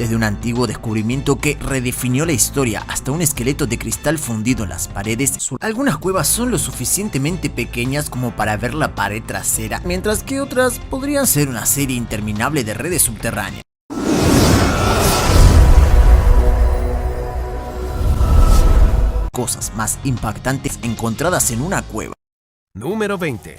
Desde un antiguo descubrimiento que redefinió la historia hasta un esqueleto de cristal fundido en las paredes, algunas cuevas son lo suficientemente pequeñas como para ver la pared trasera, mientras que otras podrían ser una serie interminable de redes subterráneas. Cosas más impactantes encontradas en una cueva. Número 20.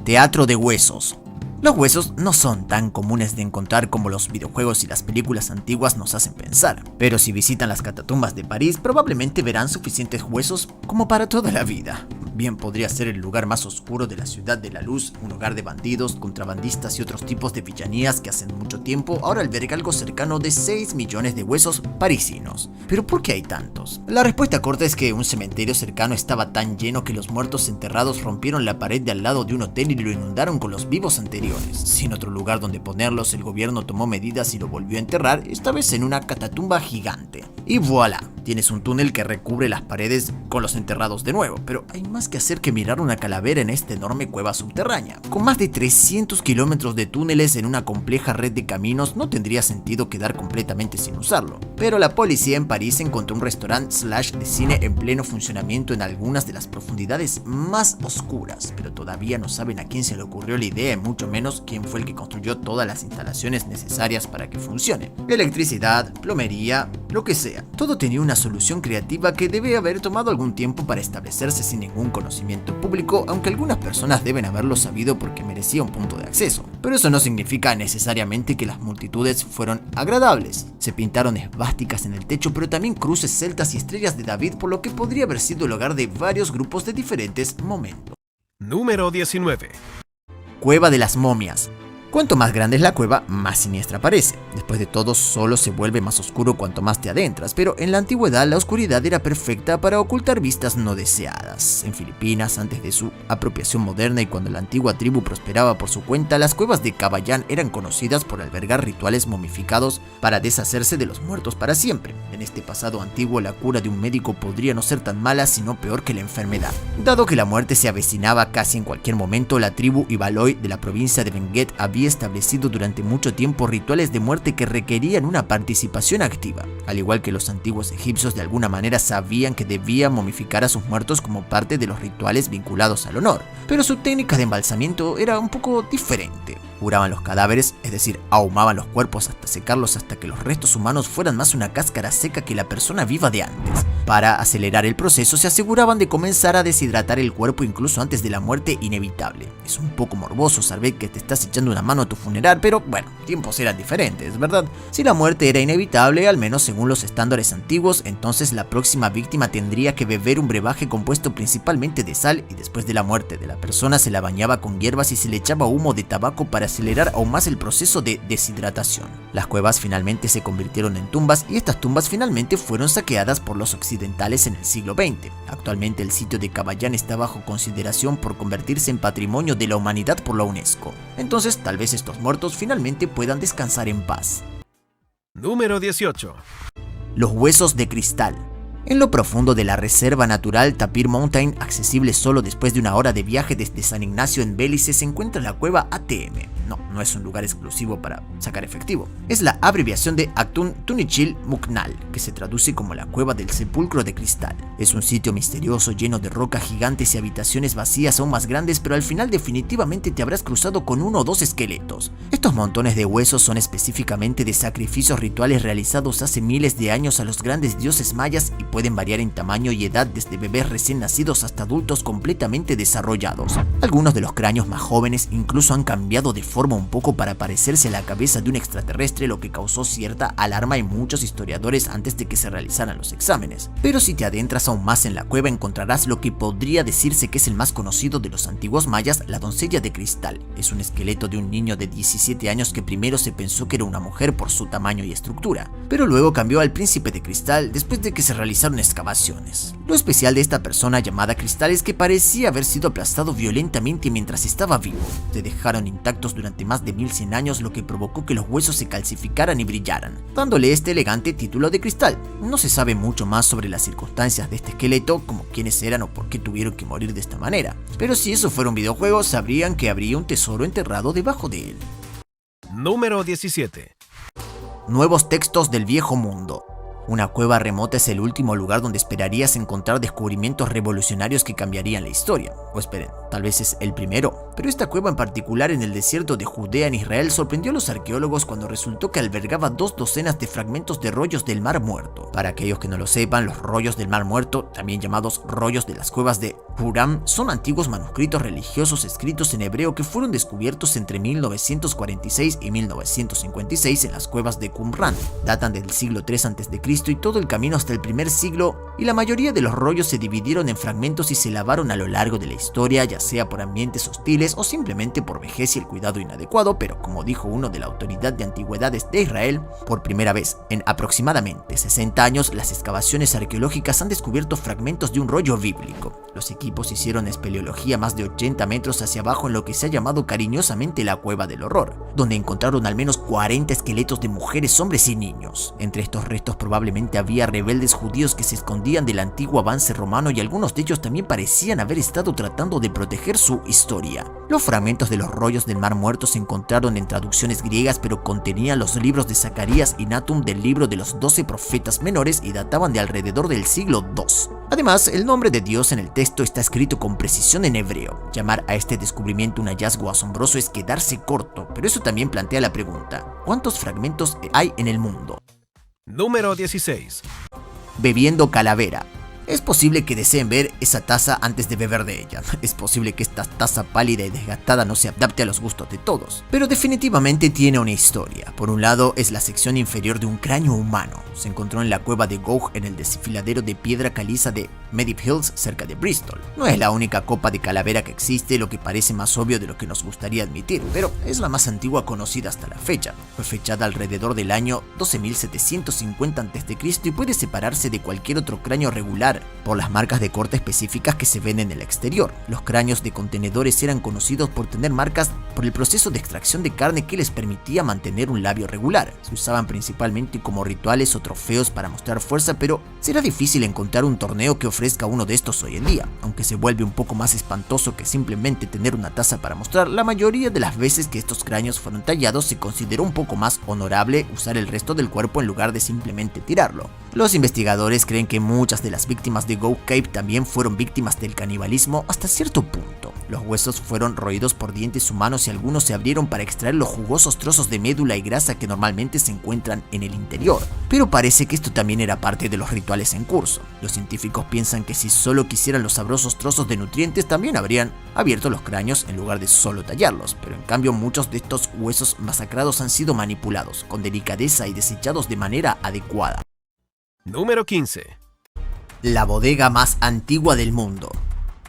Teatro de huesos. Los huesos no son tan comunes de encontrar como los videojuegos y las películas antiguas nos hacen pensar, pero si visitan las catatumbas de París probablemente verán suficientes huesos como para toda la vida. Bien podría ser el lugar más oscuro de la Ciudad de la Luz, un hogar de bandidos, contrabandistas y otros tipos de villanías que hace mucho tiempo ahora alberga algo cercano de 6 millones de huesos parisinos. ¿Pero por qué hay tantos? La respuesta corta es que un cementerio cercano estaba tan lleno que los muertos enterrados rompieron la pared de al lado de un hotel y lo inundaron con los vivos anteriores. Sin otro lugar donde ponerlos, el gobierno tomó medidas y lo volvió a enterrar, esta vez en una catatumba gigante. Y voilà, tienes un túnel que recubre las paredes con los enterrados de nuevo, pero hay más que hacer que mirar una calavera en esta enorme cueva subterránea. Con más de 300 kilómetros de túneles en una compleja red de caminos, no tendría sentido quedar completamente sin usarlo. Pero la policía en París encontró un restaurante / de cine en pleno funcionamiento en algunas de las profundidades más oscuras, pero todavía no saben a quién se le ocurrió la idea y mucho menos quién fue el que construyó todas las instalaciones necesarias para que funcione. Electricidad, plomería, lo que sea. Todo tenía una solución creativa que debe haber tomado algún tiempo para establecerse sin ningún conocimiento público, aunque algunas personas deben haberlo sabido porque merecía un punto de acceso. Pero eso no significa necesariamente que las multitudes fueron agradables. Se pintaron esvásticas en el techo, pero también cruces celtas y estrellas de David, por lo que podría haber sido el hogar de varios grupos de diferentes momentos. Número 19. Cueva de las momias. Cuanto más grande es la cueva, más siniestra parece. Después de todo, solo se vuelve más oscuro cuanto más te adentras, pero en la antigüedad la oscuridad era perfecta para ocultar vistas no deseadas. En Filipinas, antes de su apropiación moderna y cuando la antigua tribu prosperaba por su cuenta, las cuevas de Kabayan eran conocidas por albergar rituales momificados para deshacerse de los muertos para siempre. En este pasado antiguo, la cura de un médico podría no ser tan mala, sino peor que la enfermedad. Dado que la muerte se avecinaba casi en cualquier momento, la tribu Ibaloi de la provincia de Benguet había establecido durante mucho tiempo rituales de muerte que requerían una participación activa. Al igual que los antiguos egipcios de alguna manera sabían que debían momificar a sus muertos como parte de los rituales vinculados al honor, pero su técnica de embalsamiento era un poco diferente. Curaban los cadáveres, es decir, ahumaban los cuerpos hasta secarlos hasta que los restos humanos fueran más una cáscara seca que la persona viva de antes. Para acelerar el proceso se aseguraban de comenzar a deshidratar el cuerpo incluso antes de la muerte inevitable. Es un poco morboso saber que te estás echando una mano a tu funeral, pero bueno, tiempos eran diferentes, ¿verdad? Si la muerte era inevitable, al menos según los estándares antiguos, entonces la próxima víctima tendría que beber un brebaje compuesto principalmente de sal y después de la muerte de la persona se la bañaba con hierbas y se le echaba humo de tabaco para acelerar aún más el proceso de deshidratación. Las cuevas finalmente se convirtieron en tumbas y estas tumbas finalmente fueron saqueadas por los occidentales en el siglo XX. Actualmente el sitio de Kabayan está bajo consideración por convertirse en patrimonio de la humanidad por la UNESCO. Entonces tal vez estos muertos finalmente puedan descansar en paz. Número 18. Los huesos de cristal. En lo profundo de la reserva natural Tapir Mountain, accesible solo después de una hora de viaje desde San Ignacio en Belice, se encuentra la cueva ATM. No es un lugar exclusivo para sacar efectivo. Es la abreviación de Actun Tunichil Muknal, que se traduce como la cueva del sepulcro de cristal. Es un sitio misterioso lleno de rocas gigantes y habitaciones vacías aún más grandes, pero al final definitivamente te habrás cruzado con uno o dos esqueletos. Estos montones de huesos son específicamente de sacrificios rituales realizados hace miles de años a los grandes dioses mayas y pueden variar en tamaño y edad desde bebés recién nacidos hasta adultos completamente desarrollados. Algunos de los cráneos más jóvenes incluso han cambiado de forma un poco para parecerse a la cabeza de un extraterrestre, lo que causó cierta alarma en muchos historiadores antes de que se realizaran los exámenes. Pero si te adentras aún más en la cueva encontrarás lo que podría decirse que es el más conocido de los antiguos mayas, la doncella de cristal. Es un esqueleto de un niño de 17 años que primero se pensó que era una mujer por su tamaño y estructura, pero luego cambió al príncipe de cristal después de que se realizaron excavaciones. Lo especial de esta persona llamada Cristal es que parecía haber sido aplastado violentamente mientras estaba vivo. Se dejaron intactos durante más de 1100 años, lo que provocó que los huesos se calcificaran y brillaran, dándole este elegante título de cristal. No se sabe mucho más sobre las circunstancias de este esqueleto, como quiénes eran o por qué tuvieron que morir de esta manera, pero si eso fuera un videojuego sabrían que habría un tesoro enterrado debajo de él. Número 17. Nuevos textos del Viejo Mundo. Una cueva remota es el último lugar donde esperarías encontrar descubrimientos revolucionarios que cambiarían la historia. O esperen, tal vez es el primero. Pero esta cueva en particular en el desierto de Judea en Israel sorprendió a los arqueólogos cuando resultó que albergaba 2 docenas de fragmentos de rollos del Mar Muerto. Para aquellos que no lo sepan, los rollos del Mar Muerto, también llamados rollos de las cuevas de Qumran, son antiguos manuscritos religiosos escritos en hebreo que fueron descubiertos entre 1946 y 1956 en las cuevas de Qumran. Datan del siglo III a.C. y todo el camino hasta el primer siglo, y la mayoría de los rollos se dividieron en fragmentos y se lavaron a lo largo de la historia, ya sea por ambientes hostiles o simplemente por vejez y el cuidado inadecuado, pero como dijo uno de la Autoridad de Antigüedades de Israel, por primera vez en aproximadamente 60 años, las excavaciones arqueológicas han descubierto fragmentos de un rollo bíblico. Los equipos hicieron espeleología más de 80 metros hacia abajo en lo que se ha llamado cariñosamente la Cueva del Horror, donde encontraron al menos 40 esqueletos de mujeres, hombres y niños. Entre estos restos probablemente había rebeldes judíos que se escondían del antiguo avance romano y algunos de ellos también parecían haber estado tratando de proteger su historia. Los fragmentos de los rollos del Mar Muerto se encontraron en traducciones griegas, pero contenían los libros de Zacarías y Natum del libro de los 12 profetas menores y databan de alrededor del siglo II. Además, el nombre de Dios en el texto está escrito con precisión en hebreo. Llamar a este descubrimiento un hallazgo asombroso es quedarse corto, pero eso también plantea la pregunta: ¿cuántos fragmentos hay en el mundo? Número 16. Bebiendo calavera. Es posible que deseen ver esa taza antes de beber de ella. Es posible que esta taza pálida y desgastada no se adapte a los gustos de todos, pero definitivamente tiene una historia. Por un lado, es la sección inferior de un cráneo humano. Se encontró en la cueva de Gouge en el desfiladero de piedra caliza de Medivh Hills, cerca de Bristol. No es la única copa de calavera que existe, lo que parece más obvio de lo que nos gustaría admitir, pero es la más antigua conocida hasta la fecha. Fue fechada alrededor del año 12.750 a.C. y puede separarse de cualquier otro cráneo regular por las marcas de corte específicas que se ven en el exterior. Los cráneos de contenedores eran conocidos por tener marcas por el proceso de extracción de carne que les permitía mantener un labio regular. Se usaban principalmente como rituales o trofeos para mostrar fuerza, pero será difícil encontrar un torneo que ofrezca uno de estos hoy en día. Aunque se vuelve un poco más espantoso que simplemente tener una taza para mostrar, la mayoría de las veces que estos cráneos fueron tallados se consideró un poco más honorable usar el resto del cuerpo en lugar de simplemente tirarlo. Los investigadores creen que muchas de las víctimas de Gouge Cave también fueron víctimas del canibalismo hasta cierto punto. Los huesos fueron roídos por dientes humanos y algunos se abrieron para extraer los jugosos trozos de médula y grasa que normalmente se encuentran en el interior. Pero parece que esto también era parte de los rituales en curso. Los científicos piensan que si solo quisieran los sabrosos trozos de nutrientes también habrían abierto los cráneos en lugar de solo tallarlos, pero en cambio muchos de estos huesos masacrados han sido manipulados con delicadeza y desechados de manera adecuada. Número 15. La bodega más antigua del mundo.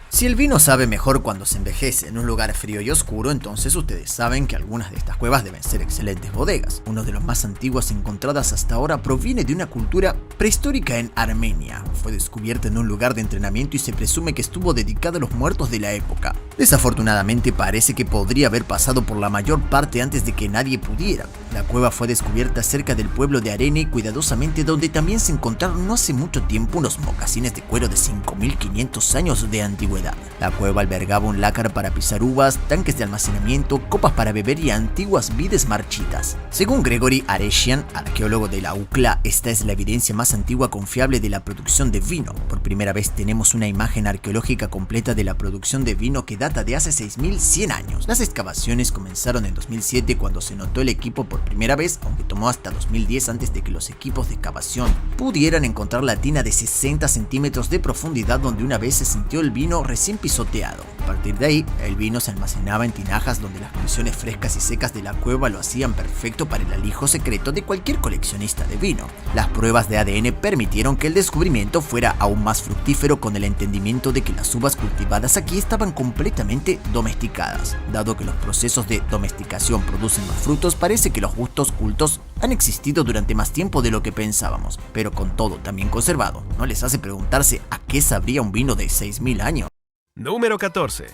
Si el vino sabe mejor cuando se envejece en un lugar frío y oscuro, entonces ustedes saben que algunas de estas cuevas deben ser excelentes bodegas. Una de las más antiguas encontradas hasta ahora proviene de una cultura prehistórica en Armenia. Fue descubierta en un lugar de entrenamiento y se presume que estuvo dedicada a los muertos de la época. Desafortunadamente parece que podría haber pasado por la mayor parte antes de que nadie pudiera. La cueva fue descubierta cerca del pueblo de Arene cuidadosamente, donde también se encontraron no hace mucho tiempo unos mocasines de cuero de 5.500 años de antigüedad. La cueva albergaba un lácar para pisar uvas, tanques de almacenamiento, copas para beber y antiguas vides marchitas. Según Gregory Areshian, arqueólogo de la UCLA, esta es la evidencia más antigua confiable de la producción de vino. Por primera vez tenemos una imagen arqueológica completa de la producción de vino que data de hace 6.100 años. Las excavaciones comenzaron en 2007 cuando se notó el equipo por primera vez, aunque tomó hasta 2010 antes de que los equipos de excavación pudieran encontrar la tina de 60 centímetros de profundidad donde una vez se sintió el vino recién pisoteado. A partir de ahí, el vino se almacenaba en tinajas donde las condiciones frescas y secas de la cueva lo hacían perfecto para el alijo secreto de cualquier coleccionista de vino. Las pruebas de ADN permitieron que el descubrimiento fuera aún más fructífero con el entendimiento de que las uvas cultivadas aquí estaban completamente domesticadas. Dado que los procesos de domesticación producen más frutos, parece que los gustos cultos han existido durante más tiempo de lo que pensábamos, pero con todo también conservado, ¿no les hace preguntarse a qué sabría un vino de 6.000 años? Número 14.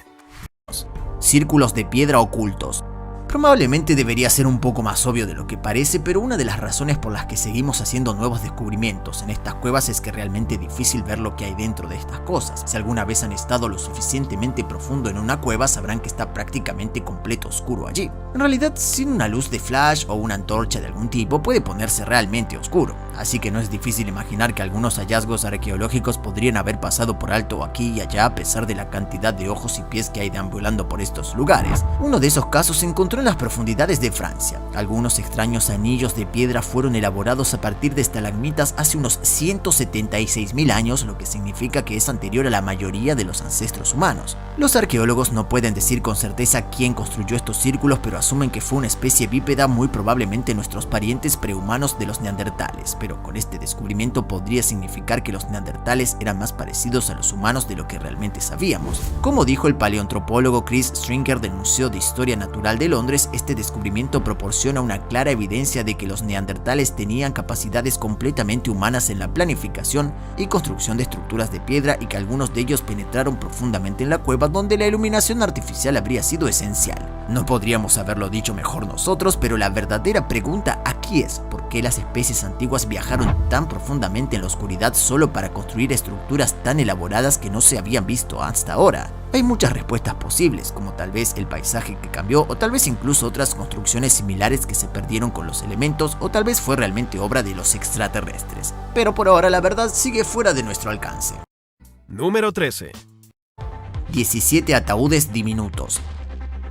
Círculos de piedra ocultos. Probablemente debería ser un poco más obvio de lo que parece, pero una de las razones por las que seguimos haciendo nuevos descubrimientos en estas cuevas es que realmente es difícil ver lo que hay dentro de estas cosas. Si alguna vez han estado lo suficientemente profundo en una cueva, sabrán que está prácticamente completo oscuro allí. En realidad, sin una luz de flash o una antorcha de algún tipo puede ponerse realmente oscuro, así que no es difícil imaginar que algunos hallazgos arqueológicos podrían haber pasado por alto aquí y allá a pesar de la cantidad de ojos y pies que hay deambulando por estos lugares. Uno de esos casos se encontró en las profundidades de Francia. Algunos extraños anillos de piedra fueron elaborados a partir de estalagmitas hace unos 176.000 años, lo que significa que es anterior a la mayoría de los ancestros humanos. Los arqueólogos no pueden decir con certeza quién construyó estos círculos, pero asumen que fue una especie bípeda, muy probablemente nuestros parientes prehumanos de los neandertales, pero con este descubrimiento podría significar que los neandertales eran más parecidos a los humanos de lo que realmente sabíamos. Como dijo el paleoantropólogo Chris Stringer del Museo de Historia Natural de Londres, este descubrimiento proporciona una clara evidencia de que los neandertales tenían capacidades completamente humanas en la planificación y construcción de estructuras de piedra y que algunos de ellos penetraron profundamente en la cueva donde la iluminación artificial habría sido esencial. No podríamos haberlo dicho mejor nosotros, pero la verdadera pregunta aquí es ¿por qué las especies antiguas viajaron tan profundamente en la oscuridad solo para construir estructuras tan elaboradas que no se habían visto hasta ahora? Hay muchas respuestas posibles, como tal vez el paisaje que cambió, o tal vez incluso otras construcciones similares que se perdieron con los elementos, o tal vez fue realmente obra de los extraterrestres. Pero por ahora la verdad sigue fuera de nuestro alcance. Número 13. 17 ataúdes diminutos.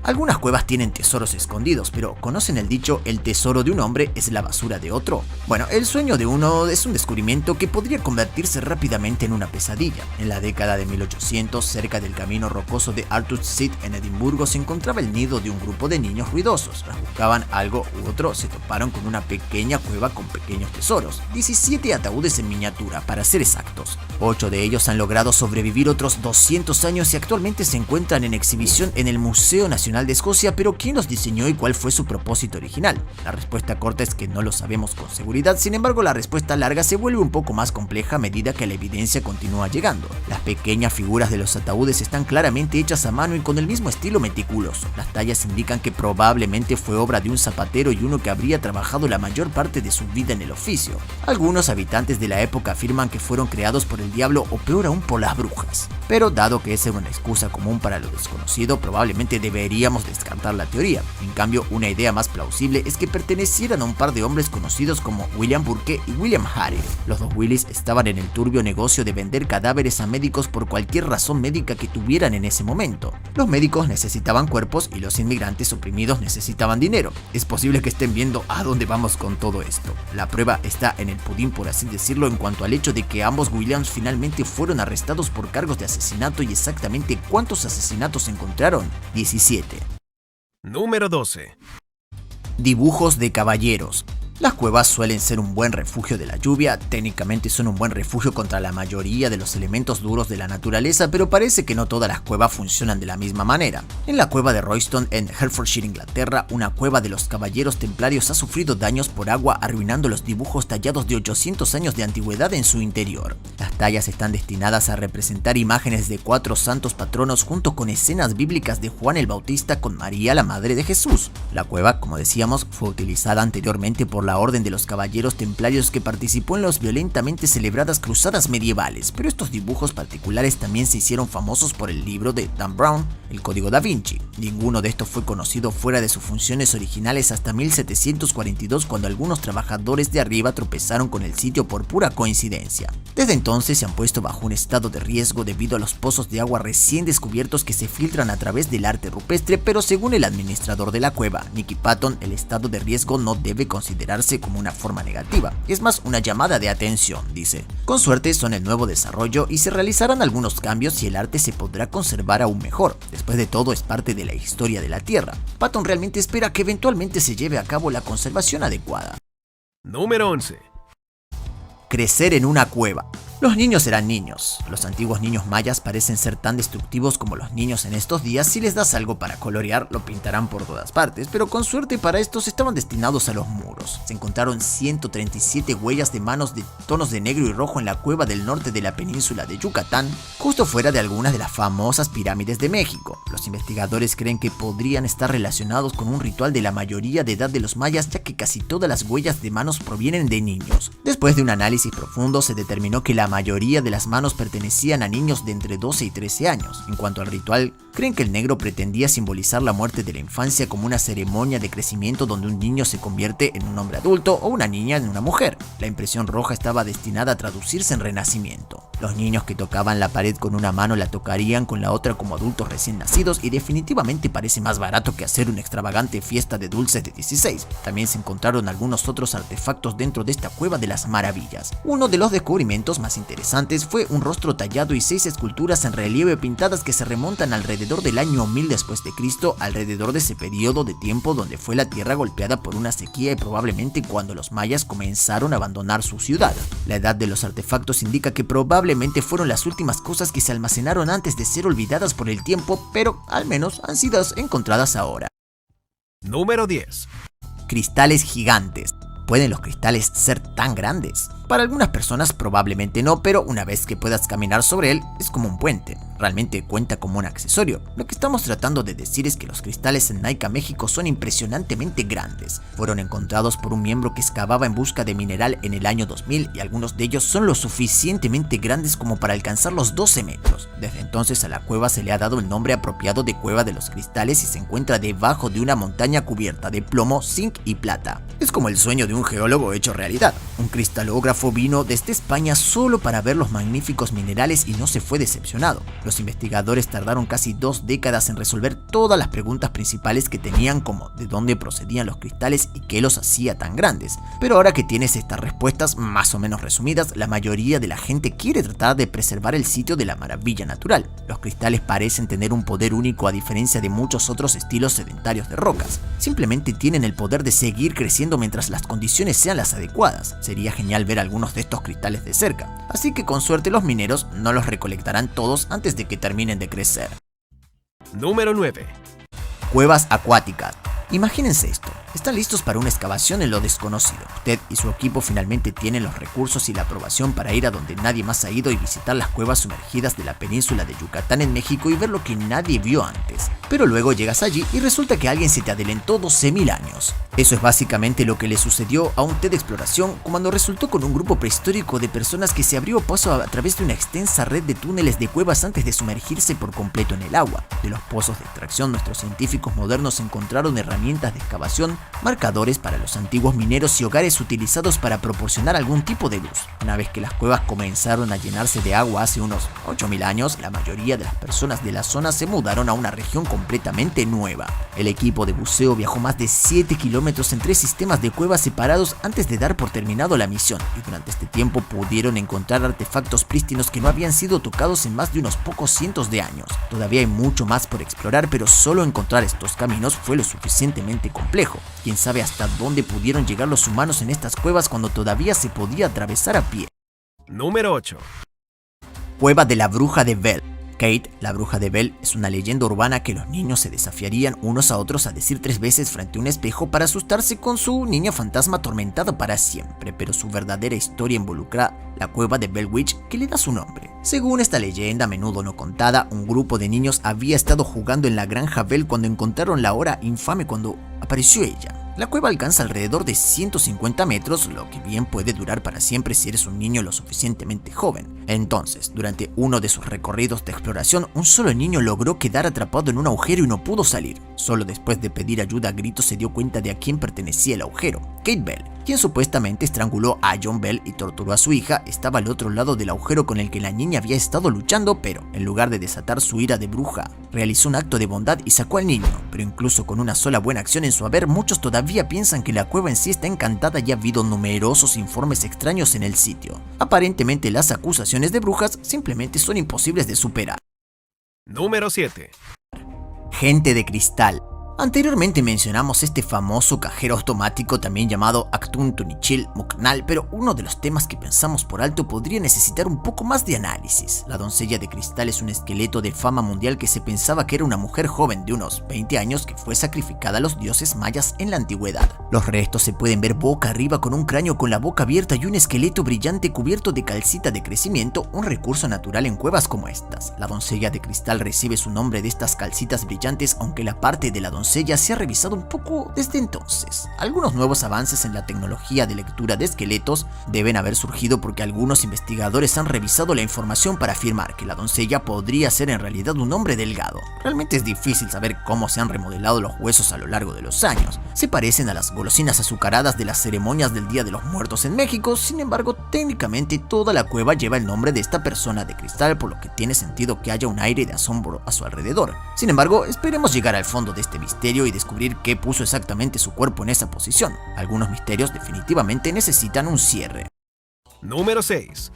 Algunas cuevas tienen tesoros escondidos, pero ¿conocen el dicho el tesoro de un hombre es la basura de otro? Bueno, el sueño de uno es un descubrimiento que podría convertirse rápidamente en una pesadilla. En la década de 1800, cerca del camino rocoso de Arthur's Seat en Edimburgo, se encontraba el nido de un grupo de niños ruidosos. Tras buscaban algo u otro, se toparon con una pequeña cueva con pequeños tesoros. 17 ataúdes en miniatura, para ser exactos. 8 de ellos han logrado sobrevivir otros 200 años y actualmente se encuentran en exhibición en el Museo Nacional de Escocia, pero ¿quién los diseñó y cuál fue su propósito original? La respuesta corta es que no lo sabemos con seguridad, sin embargo la respuesta larga se vuelve un poco más compleja a medida que la evidencia continúa llegando. Las pequeñas figuras de los ataúdes están claramente hechas a mano y con el mismo estilo meticuloso. Las tallas indican que probablemente fue obra de un zapatero y uno que habría trabajado la mayor parte de su vida en el oficio. Algunos habitantes de la época afirman que fueron creados por el diablo o peor aún por las brujas. Pero dado que esa era una excusa común para lo desconocido, probablemente deberíamos descartar la teoría. En cambio, una idea más plausible es que pertenecieran a un par de hombres conocidos como William Burke y William Harry. Los dos Willys estaban en el turbio negocio de vender cadáveres a médicos por cualquier razón médica que tuvieran en ese momento. Los médicos necesitaban cuerpos y los inmigrantes oprimidos necesitaban dinero. Es posible que estén viendo a dónde vamos con todo esto. La prueba está en el pudín, por así decirlo, en cuanto al hecho de que ambos Williams finalmente fueron arrestados por cargos de asesinato. ¿Y exactamente cuántos asesinatos encontraron? 17. Número 12. Dibujos de caballeros. Las cuevas suelen ser un buen refugio de la lluvia, técnicamente son un buen refugio contra la mayoría de los elementos duros de la naturaleza, pero parece que no todas las cuevas funcionan de la misma manera. En la cueva de Royston, en Hertfordshire, Inglaterra, una cueva de los caballeros templarios ha sufrido daños por agua, arruinando los dibujos tallados de 800 años de antigüedad en su interior. Las tallas están destinadas a representar imágenes de 4 santos patronos junto con escenas bíblicas de Juan el Bautista con María, la madre de Jesús. La cueva, como decíamos, fue utilizada anteriormente por la Orden de los Caballeros Templarios que participó en las violentamente celebradas cruzadas medievales, pero estos dibujos particulares también se hicieron famosos por el libro de Dan Brown, El Código Da Vinci. Ninguno de estos fue conocido fuera de sus funciones originales hasta 1742, cuando algunos trabajadores de arriba tropezaron con el sitio por pura coincidencia. Desde entonces se han puesto bajo un estado de riesgo debido a los pozos de agua recién descubiertos que se filtran a través del arte rupestre, pero según el administrador de la cueva, Nicky Patton, el estado de riesgo no debe considerarse como una forma negativa, es más una llamada de atención, dice. Con suerte son el nuevo desarrollo y se realizarán algunos cambios y el arte se podrá conservar aún mejor. Después de todo es parte de la historia de la Tierra. Patton realmente espera que eventualmente se lleve a cabo la conservación adecuada. Número 11. Crecer en una cueva. Los niños eran niños. Los antiguos niños mayas parecen ser tan destructivos como los niños en estos días. Si les das algo para colorear, lo pintarán por todas partes, pero con suerte para estos estaban destinados a los muros. Se encontraron 137 huellas de manos de tonos de negro y rojo en la cueva del norte de la península de Yucatán, justo fuera de algunas de las famosas pirámides de México. Los investigadores creen que podrían estar relacionados con un ritual de la mayoría de edad de los mayas, ya que casi todas las huellas de manos provienen de niños. Después de un análisis profundo, se determinó que la mayoría de las manos pertenecían a niños de entre 12 y 13 años. En cuanto al ritual, creen que el negro pretendía simbolizar la muerte de la infancia como una ceremonia de crecimiento donde un niño se convierte en un hombre adulto o una niña en una mujer. La impresión roja estaba destinada a traducirse en renacimiento. Los niños que tocaban la pared con una mano la tocarían con la otra como adultos recién nacidos, y definitivamente parece más barato que hacer una extravagante fiesta de dulces de 16. También se encontraron algunos otros artefactos dentro de esta cueva de las maravillas. Uno de los descubrimientos más interesantes fue un rostro tallado y 6 esculturas en relieve pintadas que se remontan alrededor del año 1000 después de Cristo, alrededor de ese periodo de tiempo donde fue la tierra golpeada por una sequía y probablemente cuando los mayas comenzaron a abandonar su ciudad. La edad de los artefactos indica que probablemente fueron las últimas cosas que se almacenaron antes de ser olvidadas por el tiempo, pero al menos han sido encontradas ahora. Número 10. Cristales gigantes. ¿Pueden los cristales ser tan grandes? Para algunas personas probablemente no, pero una vez que puedas caminar sobre él, es como un puente. Realmente cuenta como un accesorio. Lo que estamos tratando de decir es que los cristales en Naica, México son impresionantemente grandes. Fueron encontrados por un miembro que excavaba en busca de mineral en el año 2000 y algunos de ellos son lo suficientemente grandes como para alcanzar los 12 metros. Desde entonces a la cueva se le ha dado el nombre apropiado de Cueva de los Cristales y se encuentra debajo de una montaña cubierta de plomo, zinc y plata. Es como el sueño de un geólogo hecho realidad. Un cristalógrafo vino desde España solo para ver los magníficos minerales y no se fue decepcionado. Los investigadores tardaron casi 2 décadas en resolver todas las preguntas principales que tenían, como de dónde procedían los cristales y qué los hacía tan grandes. Pero ahora que tienes estas respuestas más o menos resumidas, la mayoría de la gente quiere tratar de preservar el sitio de la maravilla natural. Los cristales parecen tener un poder único a diferencia de muchos otros estilos sedentarios de rocas. Simplemente tienen el poder de seguir creciendo mientras las condiciones sean las adecuadas. Sería genial ver algunos de estos cristales de cerca, así que con suerte los mineros no los recolectarán todos antes de que terminen de crecer. Número 9. Cuevas acuáticas. Imagínense esto, están listos para una excavación en lo desconocido. Usted y su equipo finalmente tienen los recursos y la aprobación para ir a donde nadie más ha ido y visitar las cuevas sumergidas de la península de Yucatán en México y ver lo que nadie vio antes. Pero luego llegas allí y resulta que alguien se te adelantó 12.000 años. Eso es básicamente lo que le sucedió a un té de exploración cuando resultó con un grupo prehistórico de personas que se abrió paso a través de una extensa red de túneles de cuevas antes de sumergirse por completo en el agua. De los pozos de extracción, nuestros científicos modernos encontraron herramientas de excavación, marcadores para los antiguos mineros y hogares utilizados para proporcionar algún tipo de luz. Una vez que las cuevas comenzaron a llenarse de agua hace unos 8.000 años, la mayoría de las personas de la zona se mudaron a una región completamente nueva. El equipo de buceo viajó más de 7 kilómetros en 3 sistemas de cuevas separados antes de dar por terminado la misión, y durante este tiempo pudieron encontrar artefactos prístinos que no habían sido tocados en más de unos pocos cientos de años. Todavía hay mucho más por explorar, pero solo encontrar estos caminos fue lo suficientemente complejo. Quién sabe hasta dónde pudieron llegar los humanos en estas cuevas cuando todavía se podía atravesar a pie. Número 8. Cueva de la Bruja de Bell. Kate, la bruja de Bell, es una leyenda urbana que los niños se desafiarían unos a otros a decir 3 veces frente a un espejo para asustarse con su niño fantasma atormentado para siempre, pero su verdadera historia involucra la cueva de Bell Witch, que le da su nombre. Según esta leyenda, a menudo no contada, un grupo de niños había estado jugando en la granja Bell cuando encontraron la hora infame cuando apareció ella. La cueva alcanza alrededor de 150 metros, lo que bien puede durar para siempre si eres un niño lo suficientemente joven. Entonces, durante uno de sus recorridos de exploración, un solo niño logró quedar atrapado en un agujero y no pudo salir. Solo después de pedir ayuda a gritos se dio cuenta de a quién pertenecía el agujero. Kate Bell, quien supuestamente estranguló a John Bell y torturó a su hija, estaba al otro lado del agujero con el que la niña había estado luchando, pero en lugar de desatar su ira de bruja, realizó un acto de bondad y sacó al niño. Pero incluso con una sola buena acción en su haber, muchos todavía piensan que la cueva en sí está encantada y ha habido numerosos informes extraños en el sitio. Aparentemente las acusaciones de brujas simplemente son imposibles de superar. Número 7. Gente de cristal. Anteriormente mencionamos este famoso cajero automático también llamado Actun Tunichil Muknal, pero uno de los temas que pensamos por alto podría necesitar un poco más de análisis. La doncella de cristal es un esqueleto de fama mundial que se pensaba que era una mujer joven de unos 20 años que fue sacrificada a los dioses mayas en la antigüedad. Los restos se pueden ver boca arriba con un cráneo con la boca abierta y un esqueleto brillante cubierto de calcita de crecimiento, un recurso natural en cuevas como estas. La doncella de cristal recibe su nombre de estas calcitas brillantes, aunque la parte de la doncella se ha revisado un poco desde entonces. Algunos nuevos avances en la tecnología de lectura de esqueletos deben haber surgido porque algunos investigadores han revisado la información para afirmar que la doncella podría ser en realidad un hombre delgado. Realmente es difícil saber cómo se han remodelado los huesos a lo largo de los años. Se parecen a las golosinas azucaradas de las ceremonias del Día de los Muertos en México, sin embargo, técnicamente toda la cueva lleva el nombre de esta persona de cristal, por lo que tiene sentido que haya un aire de asombro a su alrededor. Sin embargo, esperemos llegar al fondo de este misterio y descubrir qué puso exactamente su cuerpo en esa posición. Algunos misterios definitivamente necesitan un cierre. Número 6.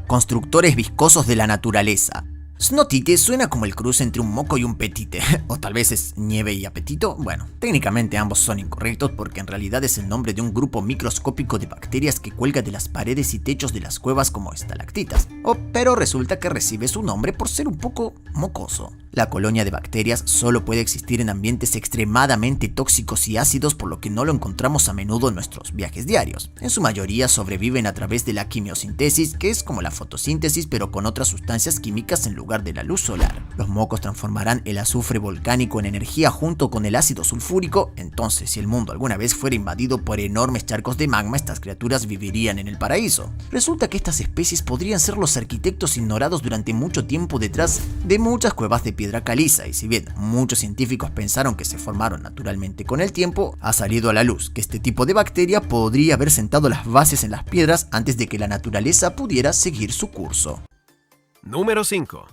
Constructores viscosos de la naturaleza. Snotite suena como el cruce entre un moco y un petite, o tal vez es nieve y apetito. Bueno, técnicamente ambos son incorrectos porque en realidad es el nombre de un grupo microscópico de bacterias que cuelga de las paredes y techos de las cuevas como estalactitas. Pero resulta que recibe su nombre por ser un poco mocoso. La colonia de bacterias solo puede existir en ambientes extremadamente tóxicos y ácidos, por lo que no lo encontramos a menudo en nuestros viajes diarios. En su mayoría sobreviven a través de la quimiosintesis, que es como la fotosíntesis pero con otras sustancias químicas en lugar de la luz solar. Los mocos transformarán el azufre volcánico en energía junto con el ácido sulfúrico. Entonces, si el mundo alguna vez fuera invadido por enormes charcos de magma, estas criaturas vivirían en el paraíso. Resulta que estas especies podrían ser los arquitectos ignorados durante mucho tiempo detrás de muchas cuevas de piedra caliza, y si bien muchos científicos pensaron que se formaron naturalmente con el tiempo, ha salido a la luz que este tipo de bacteria podría haber sentado las bases en las piedras antes de que la naturaleza pudiera seguir su curso. Número 5.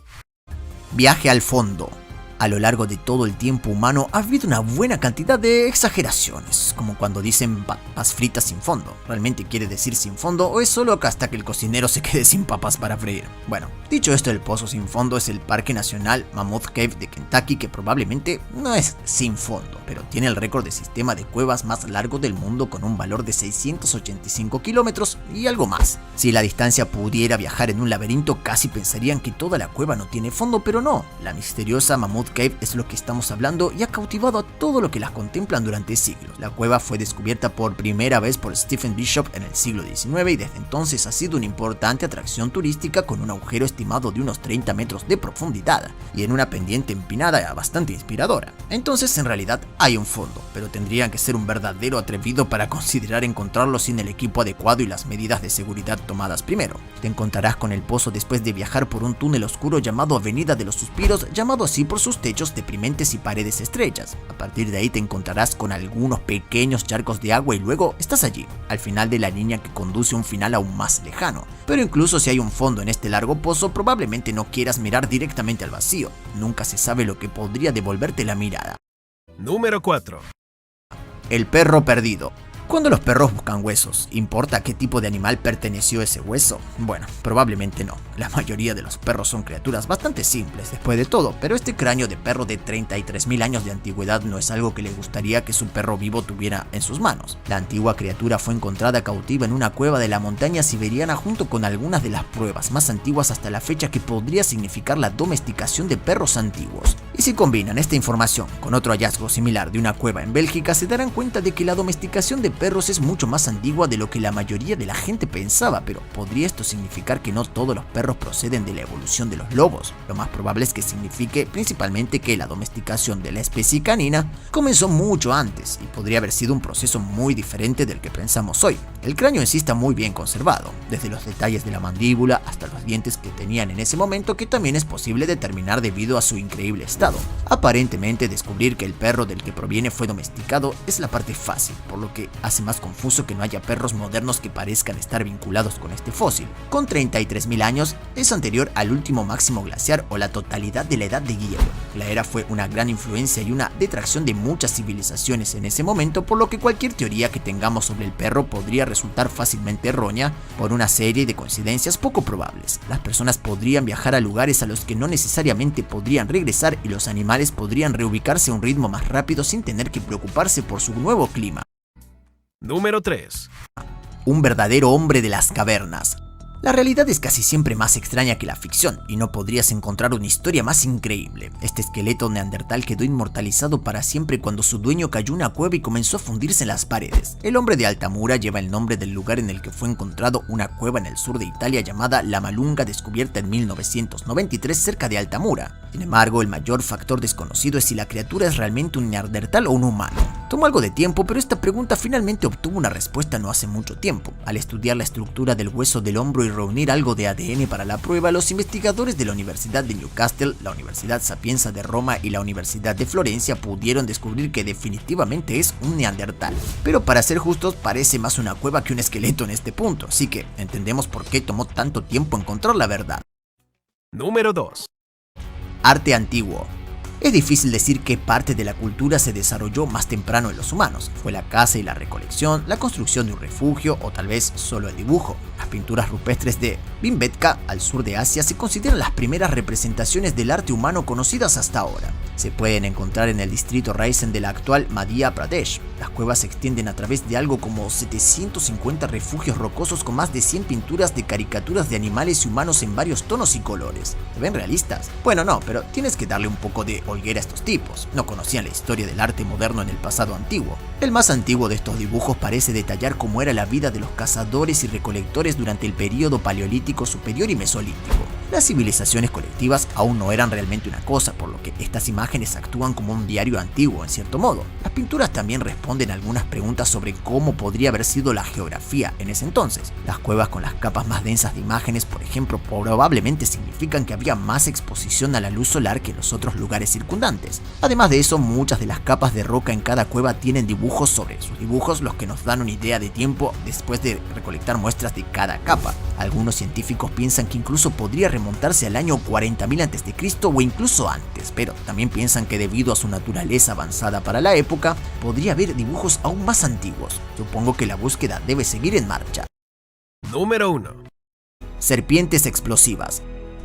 Viaje al fondo. A lo largo de todo el tiempo humano ha habido una buena cantidad de exageraciones, como cuando dicen papas fritas sin fondo. ¿Realmente quiere decir sin fondo o es solo hasta que el cocinero se quede sin papas para freír? Bueno, dicho esto, el pozo sin fondo es el Parque Nacional Mammoth Cave de Kentucky, que probablemente no es sin fondo, pero tiene el récord de sistema de cuevas más largo del mundo con un valor de 685 kilómetros y algo más. Si la distancia pudiera viajar en un laberinto, casi pensarían que toda la cueva no tiene fondo, pero no. La misteriosa Mammoth Cave es lo que estamos hablando y ha cautivado a todo lo que las contemplan durante siglos. La cueva fue descubierta por primera vez por Stephen Bishop en el siglo XIX y desde entonces ha sido una importante atracción turística, con un agujero estimado de unos 30 metros de profundidad y en una pendiente empinada bastante inspiradora. Entonces, en realidad hay un fondo, pero tendrían que ser un verdadero atrevido para considerar encontrarlo sin el equipo adecuado y las medidas de seguridad tomadas primero. Te encontrarás con el pozo después de viajar por un túnel oscuro llamado Avenida de los Suspiros, llamado así por sus techos deprimentes y paredes estrechas. A partir de ahí te encontrarás con algunos pequeños charcos de agua y luego estás allí, al final de la línea que conduce a un final aún más lejano. Pero incluso si hay un fondo en este largo pozo, probablemente no quieras mirar directamente al vacío. Nunca se sabe lo que podría devolverte la mirada. Número 4. El perro perdido. Cuando los perros buscan huesos, ¿importa qué tipo de animal perteneció ese hueso? Bueno, probablemente no. La mayoría de los perros son criaturas bastante simples después de todo, pero este cráneo de perro de 33.000 años de antigüedad no es algo que le gustaría que su perro vivo tuviera en sus manos. La antigua criatura fue encontrada cautiva en una cueva de la montaña siberiana junto con algunas de las pruebas más antiguas hasta la fecha que podría significar la domesticación de perros antiguos. Y si combinan esta información con otro hallazgo similar de una cueva en Bélgica, se darán cuenta de que la domesticación de perros es mucho más antigua de lo que la mayoría de la gente pensaba, pero ¿podría esto significar que no todos los perros proceden de la evolución de los lobos? Lo más probable es que signifique principalmente que la domesticación de la especie canina comenzó mucho antes y podría haber sido un proceso muy diferente del que pensamos hoy. El cráneo en sí está muy bien conservado, desde los detalles de la mandíbula hasta los dientes que tenían en ese momento, que también es posible determinar debido a su increíble estado. Aparentemente, descubrir que el perro del que proviene fue domesticado es la parte fácil, por lo que hace más confuso que no haya perros modernos que parezcan estar vinculados con este fósil. Con 33.000 años, años es anterior al último máximo glaciar o la totalidad de la edad de hielo. La era fue una gran influencia y una detracción de muchas civilizaciones en ese momento, por lo que cualquier teoría que tengamos sobre el perro podría resultar fácilmente errónea por una serie de coincidencias poco probables. Las personas podrían viajar a lugares a los que no necesariamente podrían regresar y los animales podrían reubicarse a un ritmo más rápido sin tener que preocuparse por su nuevo clima. Número 3. Un verdadero hombre de las cavernas. La realidad es casi siempre más extraña que la ficción, y no podrías encontrar una historia más increíble. Este esqueleto neandertal quedó inmortalizado para siempre cuando su dueño cayó a una cueva y comenzó a fundirse en las paredes. El hombre de Altamura lleva el nombre del lugar en el que fue encontrado, una cueva en el sur de Italia llamada La Malunga, descubierta en 1993 cerca de Altamura. Sin embargo, el mayor factor desconocido es si la criatura es realmente un neandertal o un humano. Tomó algo de tiempo, pero esta pregunta finalmente obtuvo una respuesta no hace mucho tiempo. Al estudiar la estructura del hueso del hombro y reunir algo de ADN para la prueba, los investigadores de la Universidad de Newcastle, la Universidad Sapienza de Roma y la Universidad de Florencia pudieron descubrir que definitivamente es un neandertal. Pero para ser justos, parece más una cueva que un esqueleto en este punto, así que entendemos por qué tomó tanto tiempo encontrar la verdad. Número 2. Arte antiguo. Es difícil decir qué parte de la cultura se desarrolló más temprano en los humanos. ¿Fue la caza y la recolección, la construcción de un refugio o tal vez solo el dibujo? Las pinturas rupestres de Bhimbetka, al sur de Asia, se consideran las primeras representaciones del arte humano conocidas hasta ahora. Se pueden encontrar en el distrito Raisen de la actual Madhya Pradesh. Las cuevas se extienden a través de algo como 750 refugios rocosos con más de 100 pinturas de caricaturas de animales y humanos en varios tonos y colores. ¿Se ven realistas? Bueno, no, pero tienes que darle un poco de holguera a estos tipos. No conocían la historia del arte moderno en el pasado antiguo. El más antiguo de estos dibujos parece detallar cómo era la vida de los cazadores y recolectores durante el período paleolítico superior y mesolítico. Las civilizaciones colectivas aún no eran realmente una cosa, por lo que estas imágenes actúan como un diario antiguo en cierto modo. Las pinturas también responden a algunas preguntas sobre cómo podría haber sido la geografía en ese entonces. Las cuevas con las capas más densas de imágenes, por ejemplo, probablemente significan que había más exposición a la luz solar que en los otros lugares circundantes. Además de eso, muchas de las capas de roca en cada cueva tienen dibujos sobre sus dibujos, los que nos dan una idea de tiempo después de recolectar muestras de cada capa. Algunos científicos piensan que incluso podría remontarse al año 40.000 a.C. o incluso antes, pero también piensan que debido a su naturaleza avanzada para la época, podría haber dibujos aún más antiguos. Supongo que la búsqueda debe seguir en marcha. Número 1. Serpientes explosivas.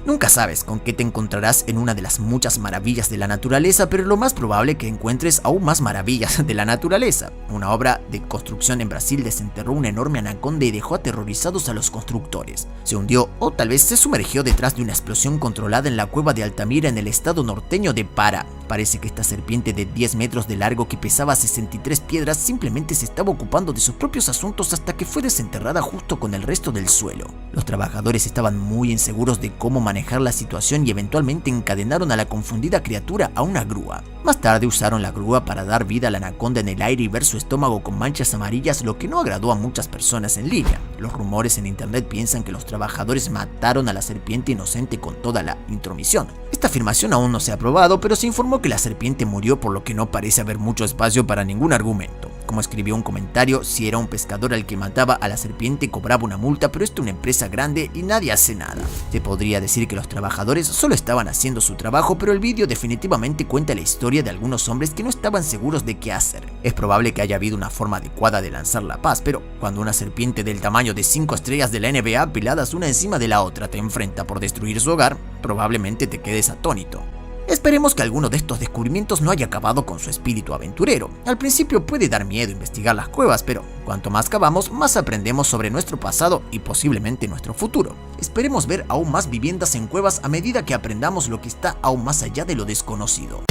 Nunca sabes con qué te encontrarás en una de las muchas maravillas de la naturaleza, pero lo más probable es que encuentres aún más maravillas de la naturaleza. Una obra de construcción en Brasil desenterró una enorme anaconda y dejó aterrorizados a los constructores. Se hundió o tal vez se sumergió detrás de una explosión controlada en la cueva de Altamira en el estado norteño de Pará. Parece que esta serpiente de 10 metros de largo que pesaba 63 piedras simplemente se estaba ocupando de sus propios asuntos hasta que fue desenterrada justo con el resto del suelo. Los trabajadores estaban muy inseguros de cómo manejar la situación y eventualmente encadenaron a la confundida criatura a una grúa. Más tarde usaron la grúa para dar vida a la anaconda en el aire y ver su estómago con manchas amarillas, lo que no agradó a muchas personas en línea. Los rumores en internet piensan que los trabajadores mataron a la serpiente inocente con toda la intromisión. Esta afirmación aún no se ha probado, pero se informó que la serpiente murió, por lo que no parece haber mucho espacio para ningún argumento. Como escribió un comentario, si era un pescador al que mataba a la serpiente cobraba una multa, pero esto es una empresa grande y nadie hace nada. Se podría decir que los trabajadores solo estaban haciendo su trabajo, pero el vídeo definitivamente cuenta la historia de algunos hombres que no estaban seguros de qué hacer. Es probable que haya habido una forma adecuada de lanzar la paz, pero cuando una serpiente del tamaño de 5 estrellas de la NBA apiladas una encima de la otra te enfrenta por destruir su hogar, probablemente te quedes atónito. Esperemos que alguno de estos descubrimientos no haya acabado con su espíritu aventurero. Al principio puede dar miedo investigar las cuevas, pero cuanto más cavamos, más aprendemos sobre nuestro pasado y posiblemente nuestro futuro. Esperemos ver aún más viviendas en cuevas a medida que aprendamos lo que está aún más allá de lo desconocido.